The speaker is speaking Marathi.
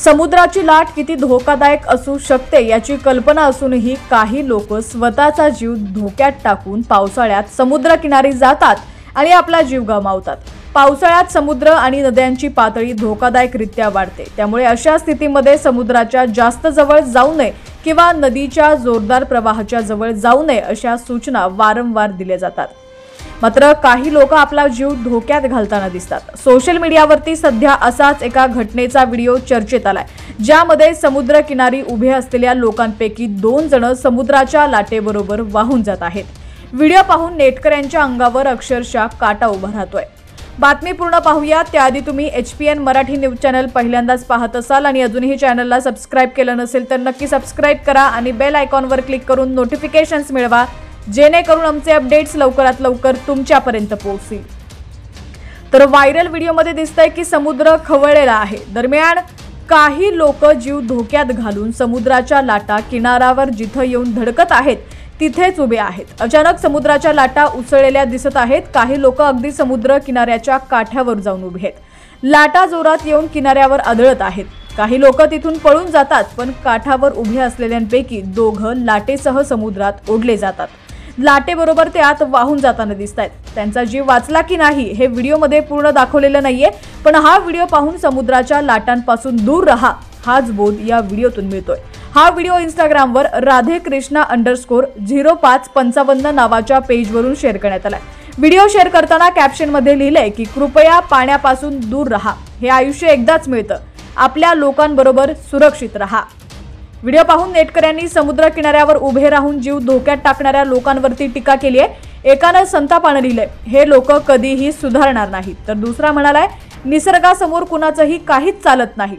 समुद्राची लाट किती धोकादायक असू शकते याची कल्पना असूनही काही लोक स्वतःचा जीव धोक्यात टाकून पावसाळ्यात समुद्रकिनारी जातात आणि आपला जीव गमावतात। पावसाळ्यात समुद्र आणि नद्यांची पातळी धोकादायकरित्या वाढते, त्यामुळे अशा स्थितीमध्ये समुद्राच्या जास्त जवळ जाऊ नये किंवा नदीच्या जोरदार प्रवाहाच्या जवळ जाऊ नये अशा सूचना वारंवार दिल्या जातात। मात्र काही लोक आपला जीव धोक्यात घालताना दिसतात। सोशल मीडियावरती सध्या असाच एका घटनेचा व्हिडिओ चर्चेत आलाय, ज्यामध्ये समुद्र किनारी उभे असलेल्या लोकांपैकी 2 जण समुद्राच्या लाटेबरोबर वाहून जात आहेत। व्हिडिओ पाहून नेटकऱ्यांच्या अंगावर अक्षरशः काटा उभा राहतोय। बातमी पूर्ण पाहूया त्याआधी तुम्ही HPN मराठी न्यूज चॅनल पहिल्यांदाच पाहत असाल आणि अजूनही चॅनलला सबस्क्राइब केलं नसेल तर नक्की सबस्क्राइब करा आणि बेल आयकॉनवर क्लिक करून नोटिफिकेशन्स मिळवा, जेणेकरून आमचे अपडेट्स लवकरात लवकर तुमच्यापर्यंत पोहोचतील। तर व्हायरल व्हिडिओमध्ये दिसतंय की समुद्र खवळलेला आहे। दरम्यान काही लोक जीव धोक्यात घालून समुद्राच्या लाटा किनाऱ्यावर जिथं येऊन धडकत आहेत तिथेच उभे आहेत। अचानक समुद्राच्या लाटा उसळलेल्या दिसत आहेत। काही लोक अगदी समुद्र किनाऱ्याच्या काठावर जाऊन उभे आहेत। लाटा जोरात येऊन किनाऱ्यावर आदळत आहेत। काही लोक तिथून पळून जातात, पण काठावर उभे असलेल्यांपैकी 2 लाटेसह समुद्रात ओढले जातात। लाटेबरोबर ते आत वाहून जाताना दिसतायत। त्यांचा जीव वाचला की नाही हे व्हिडिओमध्ये पूर्ण दाखवलेलं नाहीये, पण हा व्हिडिओ पाहून समुद्राच्या लाटांपासून दूर राहा हाच बोध या व्हिडिओतून मिळतोय। हा व्हिडिओ इंस्टाग्रामवर राधेकृष्णा_0555 नावाच्या पेजवरून शेअर करण्यात आलाय। व्हिडिओ शेअर करताना कॅप्शनमध्ये लिहिलंय की कृपया पाण्यापासून दूर राहा, हे आयुष्य एकदाच मिळतं, आपल्या लोकांबरोबर सुरक्षित राहा। व्हिडिओ पाहून नेटकऱ्यांनी समुद्र किनाऱ्यावर उभे राहून जीव धोक्यात टाकणाऱ्या लोकांवरती टीका केली आहे। एकानं संतापानं लिहिलंय, हे लोक कधीही सुधारणार नाहीत, तर दुसरा म्हणालाय निसर्गासमोर कुणाचंही काहीच चालत नाही।